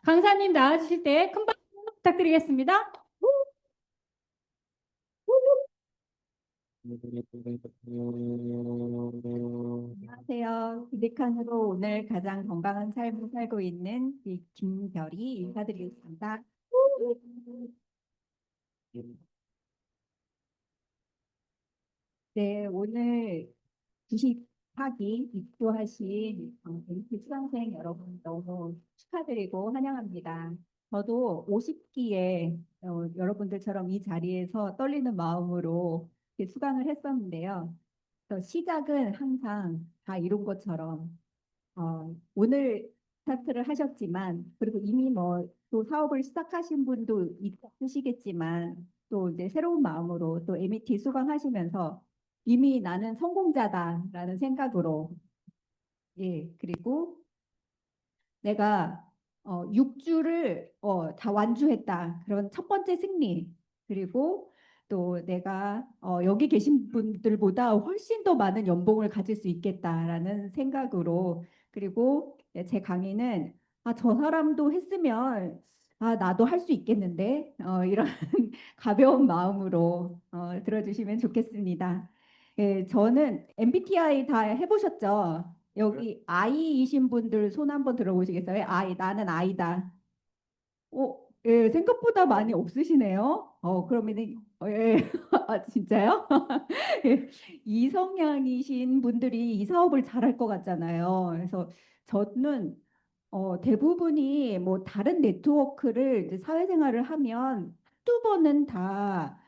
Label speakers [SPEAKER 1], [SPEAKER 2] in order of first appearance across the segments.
[SPEAKER 1] 강사님 나와주실 때 큰 박수 부탁드리겠습니다. 안녕하세요. 비대칸으로 오늘 가장 건강한 삶을 살고 있는 이 김별이 인사드리겠습니다. 네, 오늘 주식하기 입주하신 MT 수강생 여러분 너무 축하드리고 환영합니다. 저도 50기에 여러분들처럼 이 자리에서 떨리는 마음으로 이렇게 수강을 했었는데요. 그래서 시작은 항상 다 이룬 것처럼 오늘 스타트를 하셨지만 그리고 이미 뭐 또 사업을 시작하신 분도 있으시겠지만 또 이제 새로운 마음으로 또 MET 수강하시면서 이미 나는 성공자다라는 생각으로 그리고 내가 6주를 다 완주했다. 그런 첫 번째 승리. 그리고 또 내가 여기 계신 분들보다 훨씬 더 많은 연봉을 가질 수 있겠다라는 생각으로 그리고 제 강의는 저 사람도 했으면 나도 할 수 있겠는데 이런 가벼운 마음으로 들어주시면 좋겠습니다. 예, 저는 MBTI 다 해보셨죠? 여기 I이신 분들 손 한번 들어보시겠어요? I, 나는 I다. 예, 생각보다 많이 없으시네요. 그러면은, 예, 진짜요? 예, 이성향이신 분들이 이 사업을 잘할 것 같잖아요. 그래서 저는 대부분이 뭐 다른 네트워크를 이제 사회생활을 하면 한두 번은 다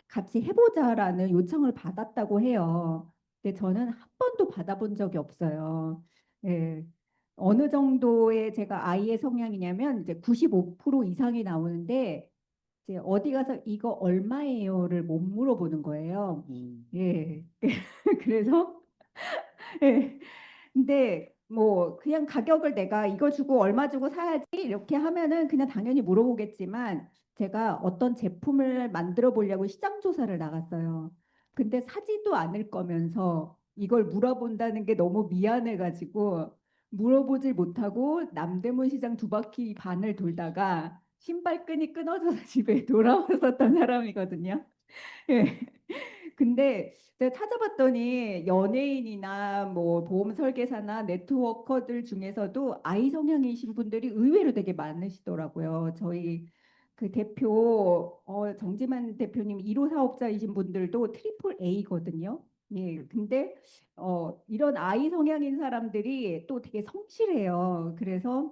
[SPEAKER 1] 같이 해보자라는 요청을 받았다고 해요. 근데 저는 한 번도 받아본 적이 없어요. 예. 어느 정도의 제가 아이의 성향이냐면 이제 95% 이상이 나오는데 이제 어디 가서 이거 얼마예요를 못 물어보는 거예요. 예. 그래서 예. 근데 뭐 그냥 가격을 내가 이거 주고 얼마 주고 사야지 이렇게 하면은 그냥 당연히 물어보겠지만 제가 어떤 제품을 만들어 보려고 시장 조사를 나갔어요. 근데 사지도 않을 거면서 이걸 물어본다는 게 너무 미안해 가지고 물어보질 못하고 남대문 시장 두 바퀴 반을 돌다가 신발끈이 끊어져서 집에 돌아왔었던 사람이거든요. 예. 근데 제가 찾아봤더니 연예인이나 뭐 보험 설계사나 네트워커들 중에서도 I 성향이신 분들이 의외로 되게 많으시더라고요. 저희 그 대표 정지만 대표님 1호 사업자이신 분들도 트리플 A거든요. 예. 근데 이런 I 성향인 사람들이 또 되게 성실해요. 그래서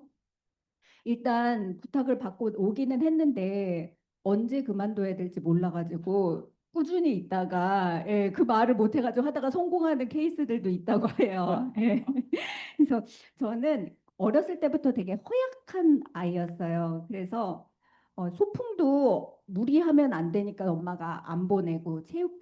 [SPEAKER 1] 일단 부탁을 받고 오기는 했는데 언제 그만둬야 될지 몰라가지고 꾸준히 있다가 그 말을 못 해가지고 하다가 성공하는 케이스들도 있다고 해요. 예. 그래서 저는 어렸을 때부터 되게 허약한 아이였어요. 그래서 소풍도 무리하면 안 되니까 엄마가 안 보내고 체육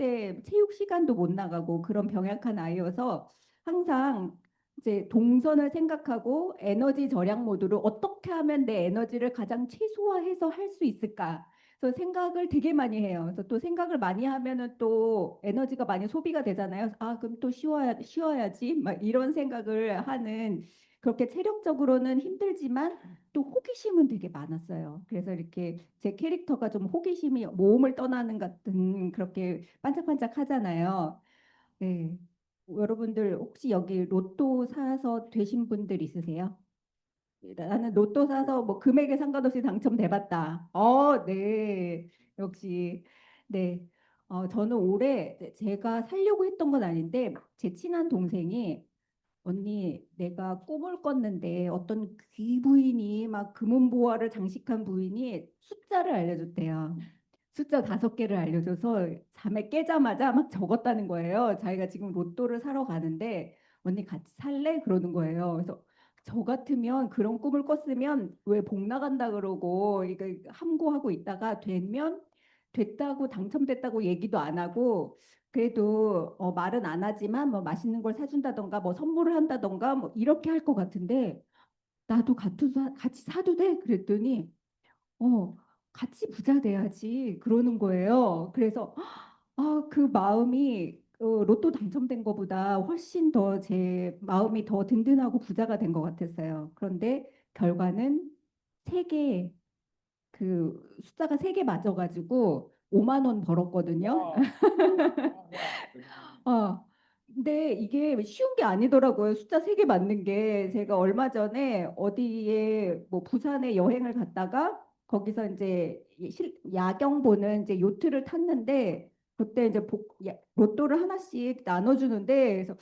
[SPEAKER 1] 시간도 못 나가고 그런 병약한 아이여서 항상 이제 동선을 생각하고 에너지 절약 모드로 어떻게 하면 내 에너지를 가장 최소화해서 할 수 있을까? 그래서 생각을 되게 많이 해요. 그래서 또 생각을 많이 하면은 또 에너지가 많이 소비가 되잖아요. 그럼 또 쉬어야지. 막 이런 생각을 하는 그렇게 체력적으로는 힘들지만 또 호기심은 되게 많았어요. 그래서 이렇게 제 캐릭터가 좀 호기심이 모험을 떠나는 같은 그렇게 반짝반짝 하잖아요. 네. 여러분들 혹시 여기 로또 사서 되신 분들 있으세요? 나는 로또 사서 뭐 금액에 상관없이 당첨돼봤다. 네. 역시 네. 저는 올해 제가 살려고 했던 건 아닌데 제 친한 동생이 언니 내가 꿈을 꿨는데 어떤 귀 부인이 막 금은 보화를 장식한 부인이 숫자를 알려줬대요. 숫자 5개를 알려줘서 잠에 깨자마자 막 적었다는 거예요. 자기가 지금 로또를 사러 가는데 언니 같이 살래? 그러는 거예요. 그래서 저 같으면 그런 꿈을 꿨으면 왜 복 나간다 그러고 이거 함구하고 있다가 되면 됐다고 당첨됐다고 얘기도 안 하고 그래도 말은 안 하지만 뭐 맛있는 걸 사준다던가 뭐 선물을 한다던가 뭐 이렇게 할 것 같은데 나도 같이 사도 돼? 그랬더니 어, 같이 부자 돼야지 그러는 거예요. 그래서 그 마음이 로또 당첨된 것보다 훨씬 더 제 마음이 더 든든하고 부자가 된 것 같았어요. 그런데 결과는 세 개, 그 숫자가 세 개 맞아가지고 5만 원 벌었거든요. 어, 근데 이게 쉬운 게 아니더라고요. 숫자 세 개 맞는 게. 제가 얼마 전에 어디에 뭐 부산에 여행을 갔다가 거기서 이제 야경 보는 이제 요트를 탔는데 그때 이제 로또를 하나씩 나눠주는데 그래서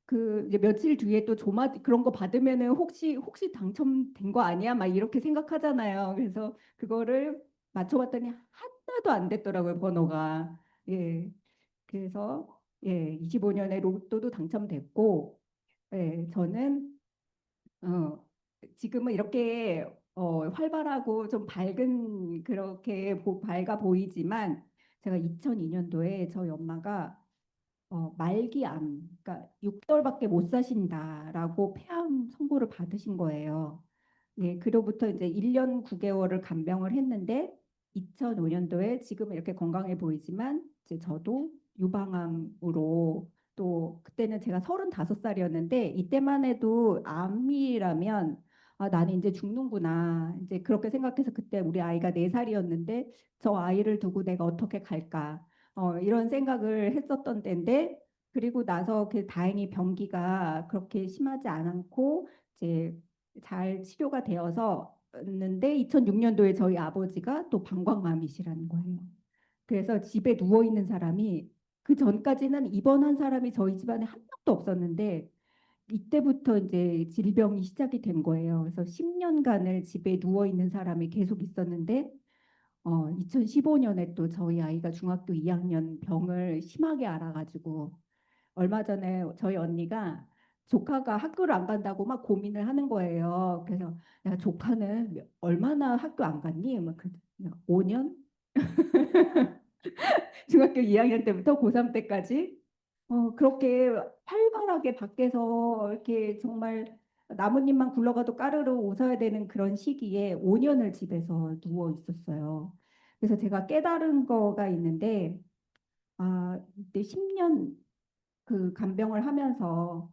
[SPEAKER 1] 그 이제 며칠 뒤에 또 조마 그런 거 받으면은 혹시 당첨된 거 아니야? 막 이렇게 생각하잖아요. 그래서 그거를 맞춰봤더니 하나도 안 됐더라고요, 번호가. 예. 그래서 예, 25년에 로또도 당첨됐고, 예, 저는 지금은 이렇게 활발하고 좀 밝은 그렇게 밝아 보이지만 제가 2002년도에 저희 엄마가 말기암, 그러니까 6개월밖에 못 사신다라고 폐암 선고를 받으신 거예요. 예, 그로부터 이제 1년 9개월을 간병을 했는데 2005년도에 지금 이렇게 건강해 보이지만 이제 저도 유방암으로 또 그때는 제가 35살이었는데 이때만 해도 암이라면 아, 나는 이제 죽는구나. 이제 그렇게 생각해서 그때 우리 아이가 4살이었는데 저 아이를 두고 내가 어떻게 갈까. 이런 생각을 했었던 때인데 그리고 나서 그 다행히 병기가 그렇게 심하지 않고 이제 잘 치료가 되어서는데 2006년도에 저희 아버지가 또 방광암이시라는 거예요. 그래서 집에 누워 있는 사람이 그 전까지는 입원한 사람이 저희 집안에 한 명도 없었는데 이때부터 이제 질병이 시작이 된 거예요. 그래서 10년간을 집에 누워 있는 사람이 계속 있었는데 2015년에 또 저희 아이가 중학교 2학년 병을 심하게 앓아가지고 얼마 전에 저희 언니가 조카가 학교를 안 간다고 막 고민을 하는 거예요. 그래서 야, 조카는 얼마나 학교 안 갔니? 막 5년? 중학교 2학년 때부터 고3 때까지 그렇게 활발하게 밖에서 이렇게 정말 나뭇잎만 굴러가도 까르르 웃어야 되는 그런 시기에 5년을 집에서 누워 있었어요. 그래서 제가 깨달은 거가 있는데, 아, 이때 10년 그 간병을 하면서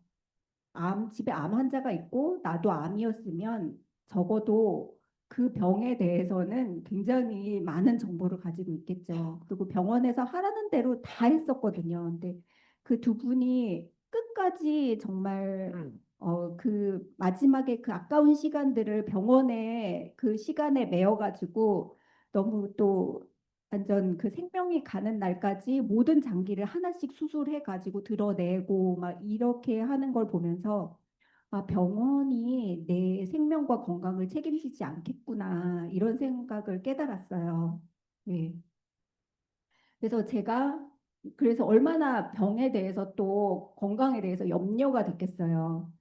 [SPEAKER 1] 집에 암 환자가 있고 나도 암이었으면 적어도 그 병에 대해서는 굉장히 많은 정보를 가지고 있겠죠. 그리고 병원에서 하라는 대로 다 했었거든요. 근데 그 두 분이 끝까지 정말 그 마지막에 그 아까운 시간들을 병원에 그 시간에 매여가지고 너무 또 완전 그 생명이 가는 날까지 모든 장기를 하나씩 수술해 가지고 드러내고 막 이렇게 하는 걸 보면서 아, 병원이 내 생명과 건강을 책임지지 않겠구나 이런 생각을 깨달았어요. 예. 그래서 제가 그래서 얼마나 병에 대해서 또 건강에 대해서 염려가 됐겠어요.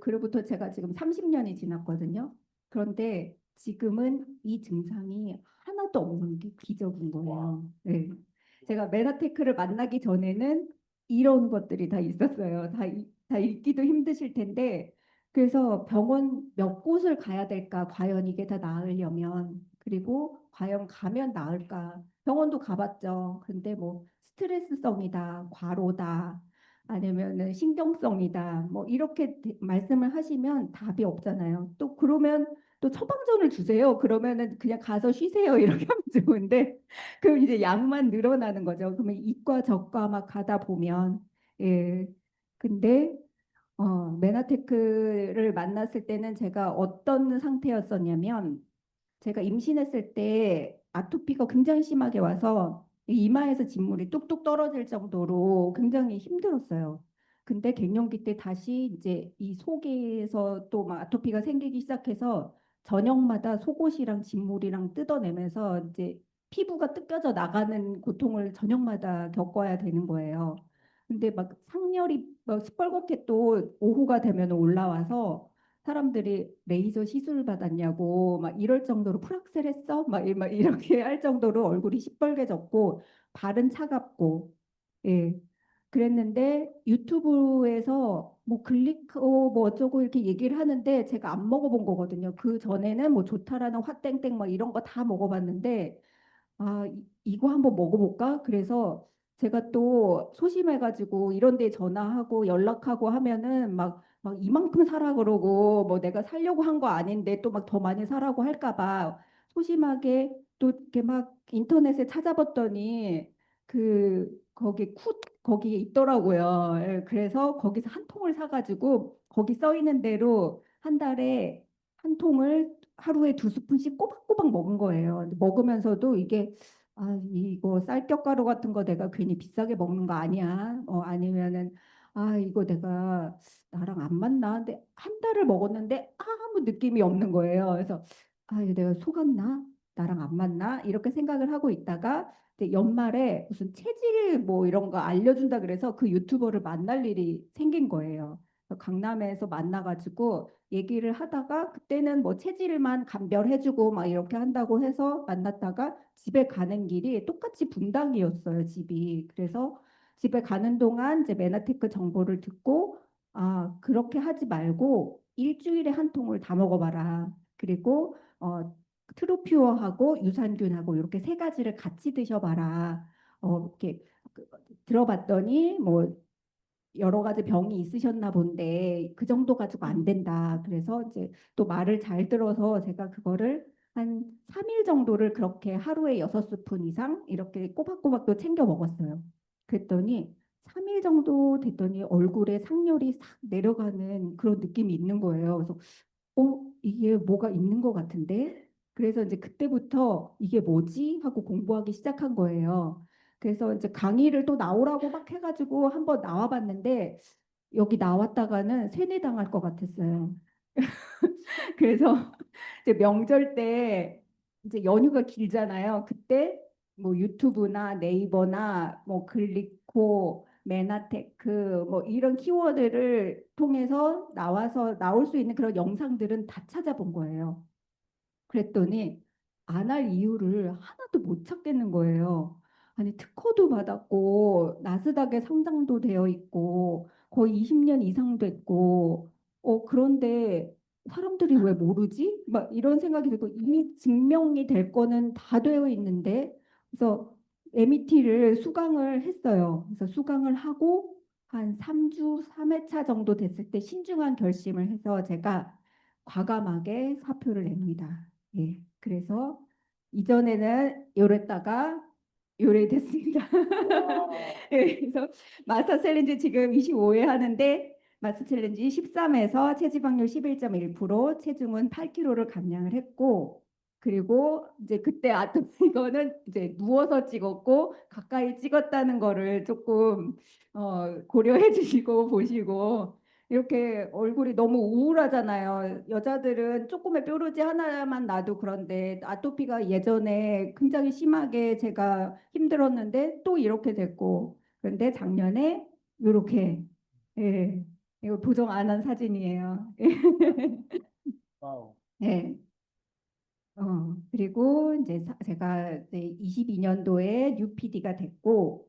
[SPEAKER 1] 그로부터 제가 지금 30년이 지났거든요. 그런데 지금은 이 증상이 하나도 없는 게 기적인 거예요. 네. 제가 메나테크를 만나기 전에는 이런 것들이 다 있었어요. 다 읽기도 힘드실 텐데 그래서 병원 몇 곳을 가야 될까? 과연 이게 다 나으려면 그리고 과연 가면 나을까? 병원도 가봤죠. 근데 뭐 스트레스성이다, 과로다, 아니면은 신경성이다, 뭐 이렇게 말씀을 하시면 답이 없잖아요. 또 그러면 또 처방전을 주세요. 그러면은 그냥 가서 쉬세요. 이렇게 하면 좋은데 그럼 이제 약만 늘어나는 거죠. 그러면 이과 저과 막 가다 보면 예. 근데 메나테크를 만났을 때는 제가 어떤 상태였었냐면 제가 임신했을 때 아토피가 굉장히 심하게 와서 이 이마에서 진물이 뚝뚝 떨어질 정도로 굉장히 힘들었어요. 근데 갱년기 때 다시 이제 이 속에서 또 막 아토피가 생기기 시작해서 저녁마다 속옷이랑 진물이랑 뜯어내면서 이제 피부가 뜯겨져 나가는 고통을 저녁마다 겪어야 되는 거예요. 근데 막 상열이 막 시뻘겋게 또 오후가 되면 올라와서 사람들이 레이저 시술 받았냐고 막 이럴 정도로 프락셀 했어? 막 이렇게 할 정도로 얼굴이 시뻘개졌고 발은 차갑고 예. 그랬는데 유튜브에서 뭐 글리코 뭐 어쩌고 이렇게 얘기를 하는데 제가 안 먹어본 거거든요. 그 전에는 뭐 좋다라는 화땡땡 막 이런 거 다 먹어봤는데 아, 이거 한번 먹어볼까? 그래서 제가 또 소심해가지고 이런 데 전화하고 연락하고 하면은 막 막 이만큼 사라 그러고 뭐 내가 살려고 한 거 아닌데 또 막 더 많이 사라고 할까 봐 소심하게 또 이렇게 막 인터넷에 찾아봤더니 거기에 있더라고요. 예, 그래서 거기서 한 통을 사가지고 거기 써 있는 대로 한 달에 한 통을 하루에 2스푼씩 꼬박꼬박 먹은 거예요. 근데 먹으면서도 이게 이거 쌀떡가루 같은 거 내가 괜히 비싸게 먹는 거 아니야? 아니면은 이거 내가 나랑 안 맞나? 근데 한 달을 먹었는데 아무 느낌이 없는 거예요. 그래서 이거 내가 속았나? 나랑 안 맞나? 이렇게 생각을 하고 있다가 이제 연말에 무슨 체질 뭐 이런 거 알려준다 그래서 그 유튜버를 만날 일이 생긴 거예요. 그래서 강남에서 만나가지고 얘기를 하다가 그때는 뭐 체질만 감별해주고 막 이렇게 한다고 해서 만났다가 집에 가는 길이 똑같이 분당이었어요, 집이. 그래서 집에 가는 동안 이제 메나테크 정보를 듣고 그렇게 하지 말고 일주일에 한 통을 다 먹어봐라. 그리고 트루퓨어하고 유산균하고 이렇게 세 가지를 같이 드셔봐라. 이렇게 그- 들어봤더니 뭐 여러 가지 병이 있으셨나 본데 그 정도 가지고 안 된다. 그래서 이제 또 말을 잘 들어서 제가 그거를 한 3일 정도를 그렇게 하루에 6스푼 이상 이렇게 꼬박꼬박 또 챙겨 먹었어요. 그랬더니 3일 정도 됐더니 얼굴에 상열이 싹 내려가는 그런 느낌이 있는 거예요. 그래서 이게 뭐가 있는 것 같은데? 그래서 이제 그때부터 이게 뭐지? 하고 공부하기 시작한 거예요. 그래서 이제 강의를 또 나오라고 막 해가지고 한번 나와봤는데 여기 나왔다가는 세뇌당할 것 같았어요. 그래서 이제 명절 때 이제 연휴가 길잖아요. 그때 뭐 유튜브나 네이버나 뭐 글리코, 메나테크 뭐 이런 키워드를 통해서 나올 수 있는 그런 영상들은 다 찾아본 거예요. 그랬더니 안 할 이유를 하나도 못 찾겠는 거예요. 아니 특허도 받았고 나스닥에 상장도 되어 있고 거의 20년 이상 됐고 그런데 사람들이 왜 모르지? 막 이런 생각이 들고 이미 증명이 될 거는 다 되어 있는데 그래서 MET를 수강을 했어요. 그래서 수강을 하고 한 3주, 3회차 정도 됐을 때 신중한 결심을 해서 제가 과감하게 사표를 냅니다. 예, 그래서 이전에는 요랬다가 요래 됐습니다. 예, 그래서 마스터 챌린지 지금 25회 하는데 마스터 챌린지 13에서 체지방률 11.1%, 체중은 8kg를 감량을 했고 그리고 이제 그때 이거는 이제 누워서 찍었고 가까이 찍었다는 거를 조금 고려해 주시고 보시고 이렇게 얼굴이 너무 우울하잖아요. 여자들은 조금의 뾰루지 하나만 나도 그런데 아토피가 예전에 굉장히 심하게 제가 힘들었는데 또 이렇게 됐고 그런데 작년에 이렇게 예, 이거 보정 안 한 사진이에요.
[SPEAKER 2] 와우.
[SPEAKER 1] 예. 그리고 이제 제가 이제 22년도에 UPD가 됐고,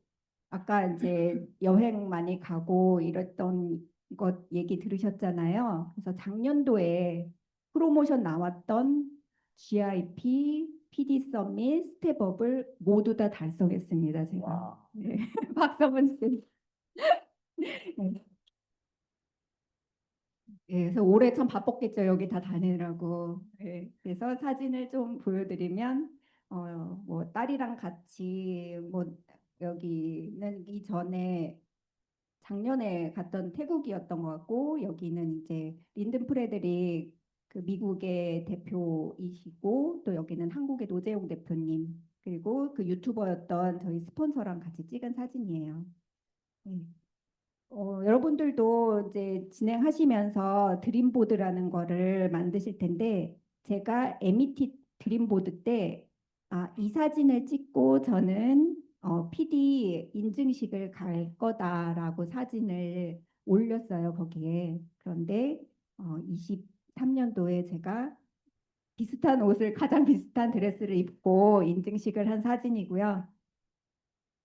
[SPEAKER 1] 아까 이제 여행 많이 가고 이랬던 것 얘기 들으셨잖아요. 그래서 작년도에 프로모션 나왔던 GIP, PD 서밋, 스텝업을 모두 다 달성했습니다. 제가.
[SPEAKER 2] 와.
[SPEAKER 1] 네. 박수 한번 주세요. 네. 예, 그래서 올해 참 바빴겠죠. 여기 다 다니느라고. 예, 그래서 사진을 좀 보여드리면, 뭐 딸이랑 같이 뭐 여기는 이전에 작년에 갔던 태국이었던 것 같고 여기는 이제 린든 프레드릭 그 미국의 대표이시고 또 여기는 한국의 노재용 대표님 그리고 그 유튜버였던 저희 스폰서랑 같이 찍은 사진이에요. 예. 여러분들도 이제 진행하시면서 드림보드라는 거를 만드실 텐데 제가 MET 드림보드 때 이 사진을 찍고 저는 PD 인증식을 갈 거다라고 사진을 올렸어요, 거기에. 그런데 23년도에 제가 비슷한 옷을 가장 비슷한 드레스를 입고 인증식을 한 사진이고요.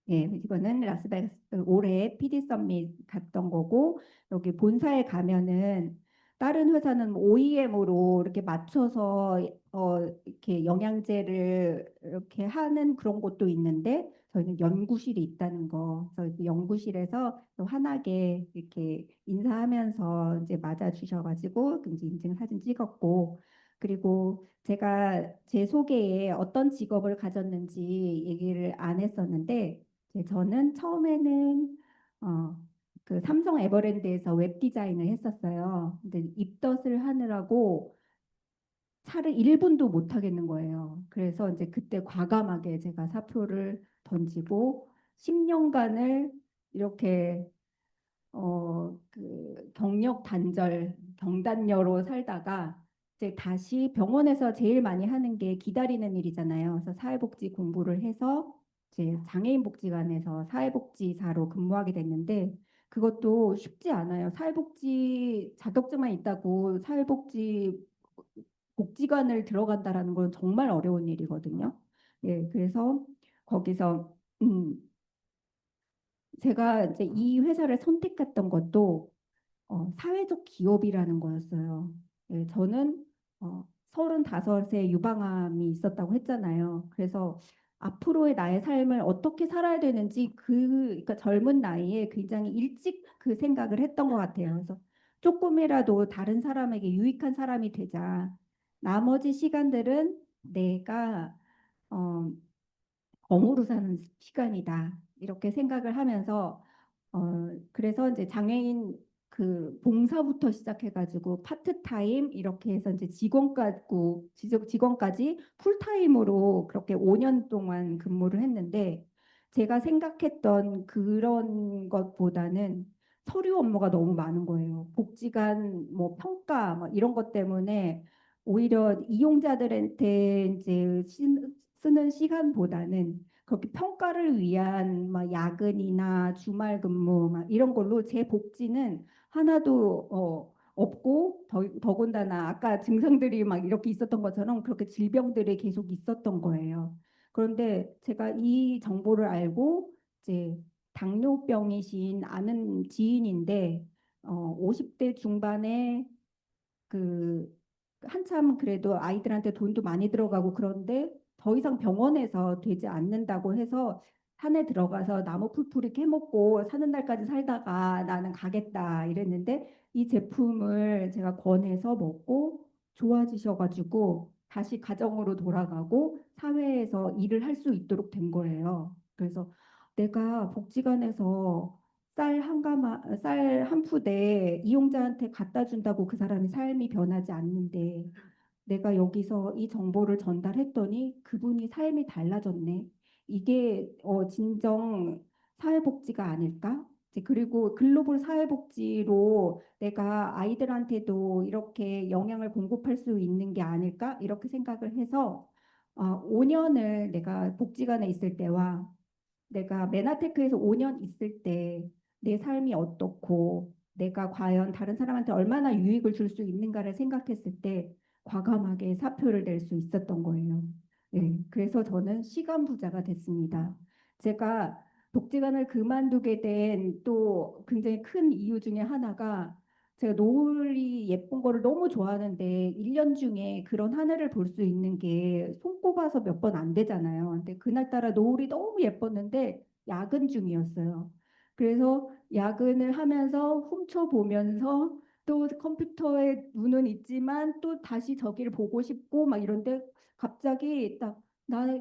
[SPEAKER 1] 예, 이거는 라스베가스 올해 PD 서밋 갔던 거고 여기 본사에 가면은 다른 회사는 OEM으로 이렇게 맞춰서 이렇게 이렇게 영양제를 이렇게 하는 그런 곳도 있는데 저희는 연구실이 있다는 거. 그래서 그 연구실에서 또 환하게 이렇게 인사하면서 이제 맞아주셔가지고 이제 인증 사진 찍었고 그리고 제가 제 소개에 어떤 직업을 가졌는지 얘기를 안 했었는데 저는 처음에는 그 삼성 에버랜드에서 웹 디자인을 했었어요. 근데 입덧을 하느라고 차를 1분도 못 하겠는 거예요. 그래서 이제 그때 과감하게 제가 사표를 던지고 10년간을 이렇게 그 경력 단절, 경단녀로 살다가 이제 다시 병원에서 제일 많이 하는 게 기다리는 일이잖아요. 그래서 사회복지 공부를 해서 이제 장애인복지관에서 사회복지사로 근무하게 됐는데 그것도 쉽지 않아요. 사회복지 자격증만 있다고 사회복지 복지관을 들어간다라는 건 정말 어려운 일이거든요. 예, 그래서 거기서 제가 이제 이 회사를 선택했던 것도 사회적 기업이라는 거였어요. 예, 저는 35세 유방암이 있었다고 했잖아요. 그래서 앞으로의 나의 삶을 어떻게 살아야 되는지 그러니까 젊은 나이에 굉장히 일찍 그 생각을 했던 것 같아요. 그래서 조금이라도 다른 사람에게 유익한 사람이 되자. 나머지 시간들은 내가 어, 덤으로 사는 시간이다. 이렇게 생각을 하면서 그래서 이제 장애인 그 봉사부터 시작해가지고 파트타임 이렇게 해서 이제 직원까지 풀타임으로 그렇게 5년 동안 근무를 했는데 제가 생각했던 그런 것보다는 서류 업무가 너무 많은 거예요. 복지관 뭐 평가 뭐 이런 것 때문에 오히려 이용자들한테 이제 쓰는 시간보다는 그렇게 평가를 위한 막 야근이나 주말 근무 막 이런 걸로 제 복지는 하나도 없고 더군다나 아까 증상들이 막 이렇게 있었던 것처럼 그렇게 질병들이 계속 있었던 거예요. 그런데 제가 이 정보를 알고 이제 당뇨병이신 아는 지인인데 50대 중반에 그 한참 그래도 아이들한테 돈도 많이 들어가고 그런데 더 이상 병원에서 되지 않는다고 해서 산에 들어가서 나무 풀풀이 캐먹고 사는 날까지 살다가 나는 가겠다 이랬는데 이 제품을 제가 권해서 먹고 좋아지셔가지고 다시 가정으로 돌아가고 사회에서 일을 할 수 있도록 된 거예요. 그래서 내가 복지관에서 쌀 한 푸대 이용자한테 갖다 준다고 그 사람이 삶이 변하지 않는데 내가 여기서 이 정보를 전달했더니 그분이 삶이 달라졌네. 이게 진정 사회복지가 아닐까? 이제 그리고 글로벌 사회복지로 내가 아이들한테도 이렇게 영향을 공급할 수 있는 게 아닐까? 이렇게 생각을 해서 5년을 내가 복지관에 있을 때와 내가 메나테크에서 5년 있을 때 내 삶이 어떻고 내가 과연 다른 사람한테 얼마나 유익을 줄 수 있는가를 생각했을 때 과감하게 사표를 낼 수 있었던 거예요. 네, 그래서 저는 시간 부자가 됐습니다. 제가 복지관을 그만두게 된 또 굉장히 큰 이유 중에 하나가 제가 노을이 예쁜 거를 너무 좋아하는데 1년 중에 그런 하늘을 볼 수 있는 게 손꼽아서 몇 번 안 되잖아요. 근데 그날따라 노을이 너무 예뻤는데 야근 중이었어요. 그래서 야근을 하면서 훔쳐보면서 또 컴퓨터에 눈은 있지만 또 다시 저기를 보고 싶고 막 이런데 갑자기 딱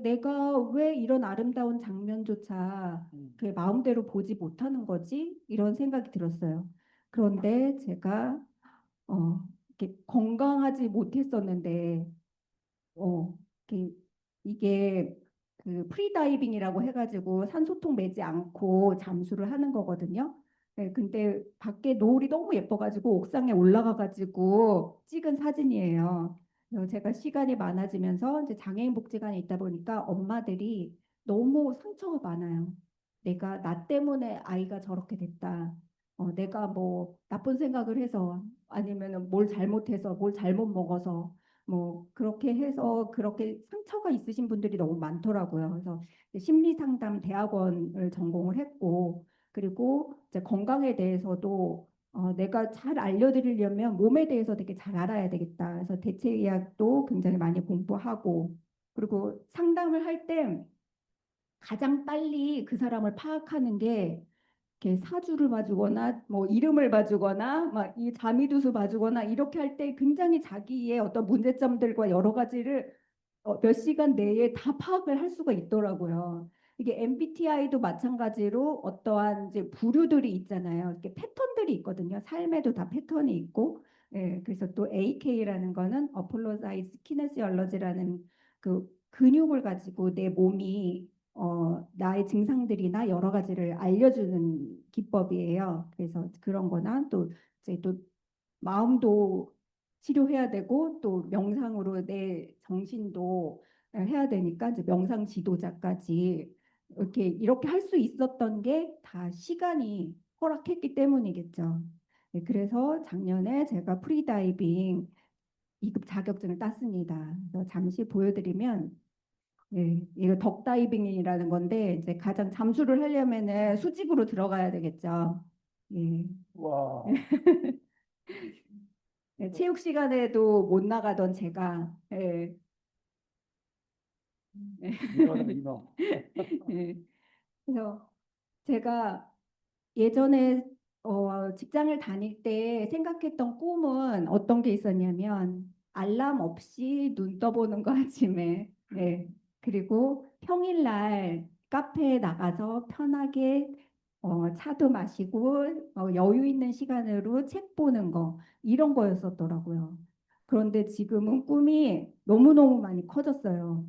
[SPEAKER 1] 내가 왜 이런 아름다운 장면조차 그 마음대로 보지 못하는 거지? 이런 생각이 들었어요. 그런데 제가 이렇게 건강하지 못했었는데 어, 이게, 이게 그 프리다이빙이라고 해가지고 산소통 매지 않고 잠수를 하는 거거든요. 네, 근데 밖에 노을이 너무 예뻐가지고 옥상에 올라가가지고 찍은 사진이에요. 그래서 제가 시간이 많아지면서 이제 장애인 복지관에 있다 보니까 엄마들이 너무 상처가 많아요. 나 때문에 아이가 저렇게 됐다. 내가 뭐 나쁜 생각을 해서 아니면은 뭘 잘못해서 뭘 잘못 먹어서 뭐 그렇게 해서 그렇게 상처가 있으신 분들이 너무 많더라고요. 그래서 심리 상담 대학원을 전공을 했고 그리고 이제 건강에 대해서도 내가 잘 알려드리려면 몸에 대해서 되게 잘 알아야 되겠다. 그래서 대체의학도 굉장히 많이 공부하고, 그리고 상담을 할 때 가장 빨리 그 사람을 파악하는 게 이렇게 사주를 봐주거나 뭐 이름을 봐주거나 막 이 자미두수 봐주거나 이렇게 할 때 굉장히 자기의 어떤 문제점들과 여러 가지를 몇 시간 내에 다 파악을 할 수가 있더라고요. 이게 MBTI도 마찬가지로 어떠한 이제 부류들이 있잖아요. 이렇게 패턴들이 있거든요. 삶에도 다 패턴이 있고, 예, 그래서 또 AK라는 거는 Apologized Kinesiology라는 그 근육을 가지고 내 몸이 나의 증상들이나 여러 가지를 알려주는 기법이에요. 그래서 그런 거나 또 이제 또 마음도 치료해야 되고 또 명상으로 내 정신도 해야 되니까 이제 명상 지도자까지 이렇게 할 수 있었던 게 다 시간이 허락했기 때문이겠죠. 네, 그래서 작년에 제가 프리다이빙 2급 자격증을 땄습니다. 그래서 잠시 보여드리면 이거 덕다이빙이라는 건데 이제 가장 잠수를 하려면은 수직으로 들어가야 되겠죠. 예.
[SPEAKER 2] 와.
[SPEAKER 1] 체육 시간에도 못 나가던 제가
[SPEAKER 2] 민어다, 민어.
[SPEAKER 1] 예. 그래서 제가 예전에 직장을 다닐 때 생각했던 꿈은 어떤 게 있었냐면 알람 없이 눈 떠보는 거 아침에 그리고 평일날 카페에 나가서 편하게 차도 마시고 여유 있는 시간으로 책 보는 거 이런 거였었더라고요. 그런데 지금은 꿈이 너무너무 많이 커졌어요.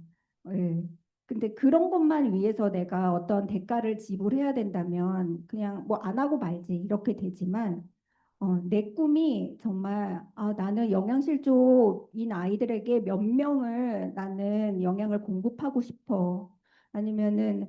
[SPEAKER 1] 예. 근데 그런 것만 위해서 내가 어떤 대가를 지불해야 된다면 그냥 뭐 안 하고 말지 이렇게 되지만 내 꿈이 정말 나는 영양실조인 아이들에게 몇 명을 나는 영양을 공급하고 싶어. 아니면은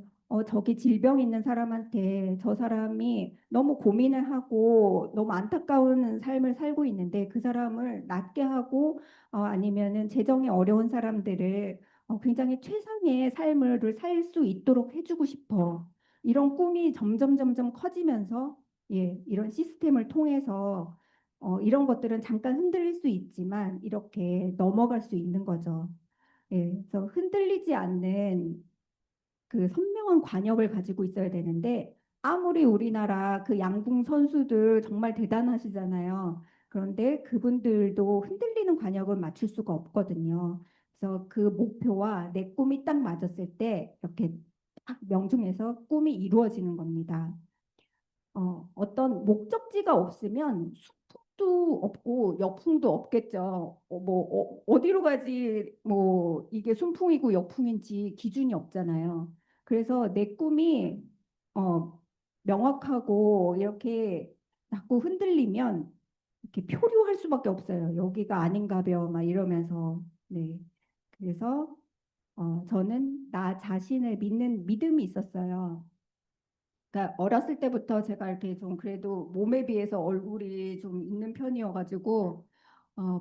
[SPEAKER 1] 저기 질병 있는 사람한테 저 사람이 너무 고민을 하고 너무 안타까운 삶을 살고 있는데 그 사람을 낫게 하고 아니면은 재정이 어려운 사람들을 굉장히 최상의 삶을 살 수 있도록 해주고 싶어. 이런 꿈이 점점 점점 커지면서 이런 시스템을 통해서 이런 것들은 잠깐 흔들릴 수 있지만 이렇게 넘어갈 수 있는 거죠. 그래서 흔들리지 않는 그 선명한 관역을 가지고 있어야 되는데 아무리 우리나라 그 양궁 선수들 정말 대단하시잖아요. 그런데 그분들도 흔들리는 관역을 맞출 수가 없거든요. 그래서 그 목표와 내 꿈이 딱 맞았을 때 이렇게 딱 명중해서 꿈이 이루어지는 겁니다. 어떤 목적지가 없으면 수풍도 없고 역풍도 없겠죠. 어디로 가지 뭐 이게 순풍이고 역풍인지 기준이 없잖아요. 그래서 내 꿈이 어, 명확하고 이렇게 자꾸 흔들리면 이렇게 표류할 수밖에 없어요. 여기가 아닌가벼 막 이러면서 네. 그래서 저는 나 자신을 믿는 믿음이 있었어요. 그러니까 어렸을 때부터 제가 이렇게 좀 그래도 몸에 비해서 얼굴이 좀 있는 편이어가지고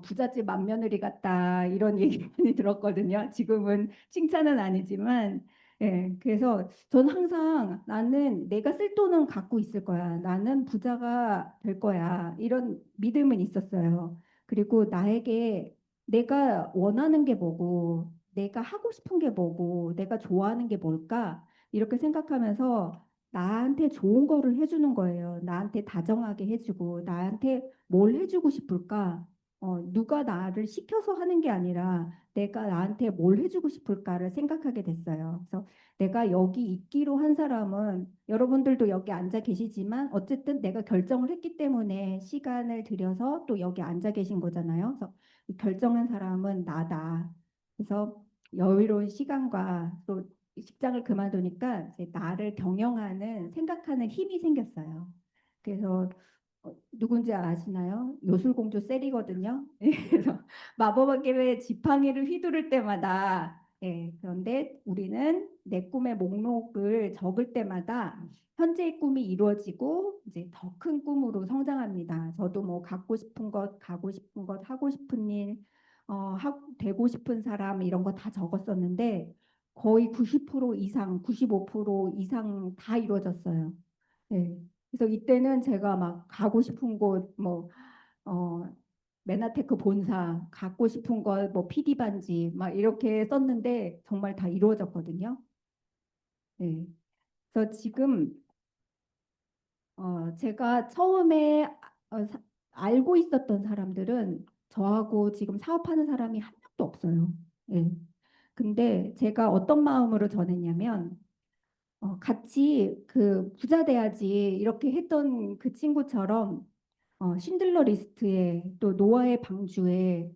[SPEAKER 1] 부잣집 맏며느리 같다 이런 얘기 많이 들었거든요. 지금은 칭찬은 아니지만 그래서 전 항상 나는 내가 쓸 돈은 갖고 있을 거야. 나는 부자가 될 거야. 이런 믿음은 있었어요. 그리고 나에게 내가 원하는 게 뭐고 내가 하고 싶은 게 뭐고 내가 좋아하는 게 뭘까 이렇게 생각하면서 나한테 좋은 거를 해주는 거예요. 나한테 다정하게 해주고 나한테 뭘 해주고 싶을까? 누가 나를 시켜서 하는 게 아니라 내가 나한테 뭘 해주고 싶을까를 생각하게 됐어요. 그래서 내가 여기 있기로 한 사람은 여러분들도 여기 앉아 계시지만 어쨌든 내가 결정을 했기 때문에 시간을 들여서 또 여기 앉아 계신 거잖아요. 그래서 결정한 사람은 나다. 그래서 여유로운 시간과 또 직장을 그만두니까 이제 나를 경영하는 생각하는 힘이 생겼어요. 그래서 누군지 아시나요? 요술공주 셀이거든요. 그래서 마법의 게임의 지팡이를 휘두를 때마다 그런데 우리는 내 꿈의 목록을 적을 때마다 현재의 꿈이 이루어지고 이제 더 큰 꿈으로 성장합니다. 저도 뭐 갖고 싶은 것, 가고 싶은 것, 하고 싶은 일, 되고 싶은 사람 이런 거 다 적었었는데 거의 90% 이상, 95% 이상 다 이루어졌어요. 네. 그래서 이때는 제가 막 가고 싶은 곳, 뭐, 어, 메나테크 본사, 갖고 싶은 거, 뭐, PD 반지, 막 이렇게 썼는데 정말 다 이루어졌거든요. 네. 그래서 지금, 제가 처음에 알고 있었던 사람들은 저하고 지금 사업하는 사람이 한 명도 없어요. 예. 근데 제가 어떤 마음으로 전했냐면, 같이 그 부자 돼야지 이렇게 했던 그 친구처럼 신들러 리스트에 또 노아의 방주에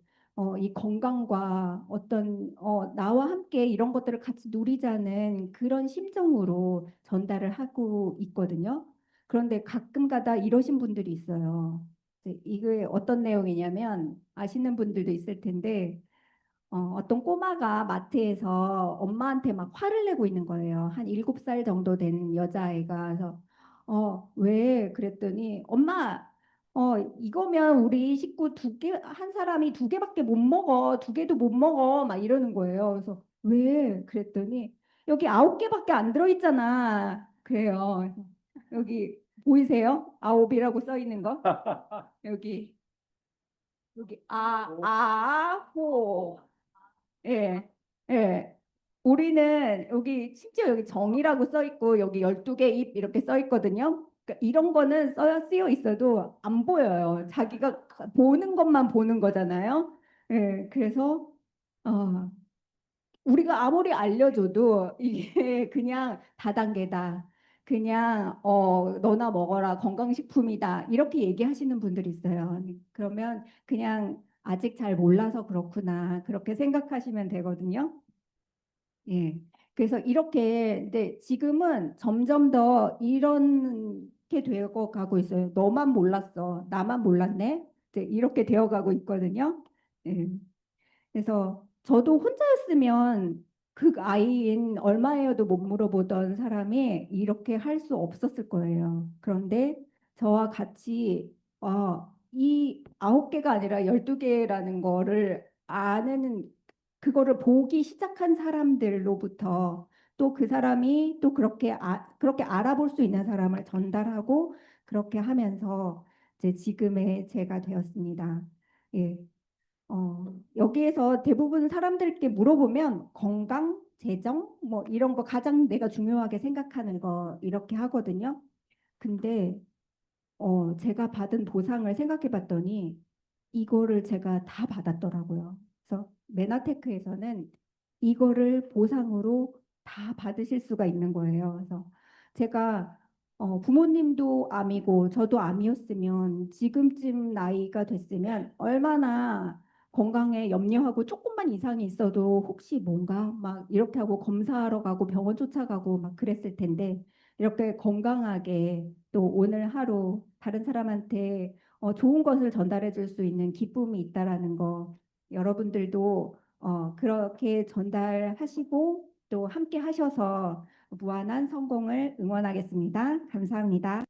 [SPEAKER 1] 이 건강과 어떤 나와 함께 이런 것들을 같이 누리자는 그런 심정으로 전달을 하고 있거든요. 그런데 가끔가다 이러신 분들이 있어요. 이게 어떤 내용이냐면 아시는 분들도 있을 텐데 어떤 꼬마가 마트에서 엄마한테 막 화를 내고 있는 거예요. 한 7살 정도 된 여자아이가. 그래서 왜? 그랬더니 엄마 이거면 우리 식구 한 사람이 2개밖에 못 먹어. 2개도 못 먹어. 막 이러는 거예요. 그래서 왜? 그랬더니 여기 9개밖에 안 들어있잖아. 그래요. 여기 보이세요? 9이라고 써 있는 거? 여기 호. 예, 예. 우리는 여기 심지어 여기 정이라고 써 있고 여기 12개 입 이렇게 써 있거든요. 그러니까 이런 거는 쓰여 있어도 안 보여요. 자기가 보는 것만 보는 거잖아요. 예, 그래서 어, 우리가 아무리 알려줘도 이게 그냥 다단계다. 그냥 너나 먹어라 건강식품이다. 이렇게 얘기하시는 분들이 있어요. 그러면 그냥 아직 잘 몰라서 그렇구나. 그렇게 생각하시면 되거든요. 예. 그래서 이렇게 근데 지금은 점점 더 이렇게 되어 가고 있어요. 너만 몰랐어. 나만 몰랐네. 이제 이렇게 되어 가고 있거든요. 예. 그래서 저도 혼자였으면 그 아이인 얼마예요도 못 물어보던 사람이 이렇게 할 수 없었을 거예요. 그런데 저와 같이 이 9개가 아니라 12개라는 거를 아는 그거를 보기 시작한 사람들로부터 또 그 사람이 또 그렇게 알아볼 수 있는 사람을 전달하고 그렇게 하면서 이제 지금의 제가 되었습니다. 예. 여기에서 대부분 사람들께 물어보면 건강, 재정, 뭐 이런 거 가장 내가 중요하게 생각하는 거 이렇게 하거든요. 근데 제가 받은 보상을 생각해 봤더니 이거를 제가 다 받았더라고요. 그래서 메나테크에서는 이거를 보상으로 다 받으실 수가 있는 거예요. 그래서 제가 부모님도 암이고 저도 암이었으면 지금쯤 나이가 됐으면 얼마나 건강에 염려하고 조금만 이상이 있어도 혹시 뭔가 막 이렇게 하고 검사하러 가고 병원 쫓아가고 막 그랬을 텐데 이렇게 건강하게 또 오늘 하루 다른 사람한테 좋은 것을 전달해 줄 수 있는 기쁨이 있다라는 거 여러분들도 그렇게 전달하시고 또 함께 하셔서 무한한 성공을 응원하겠습니다. 감사합니다.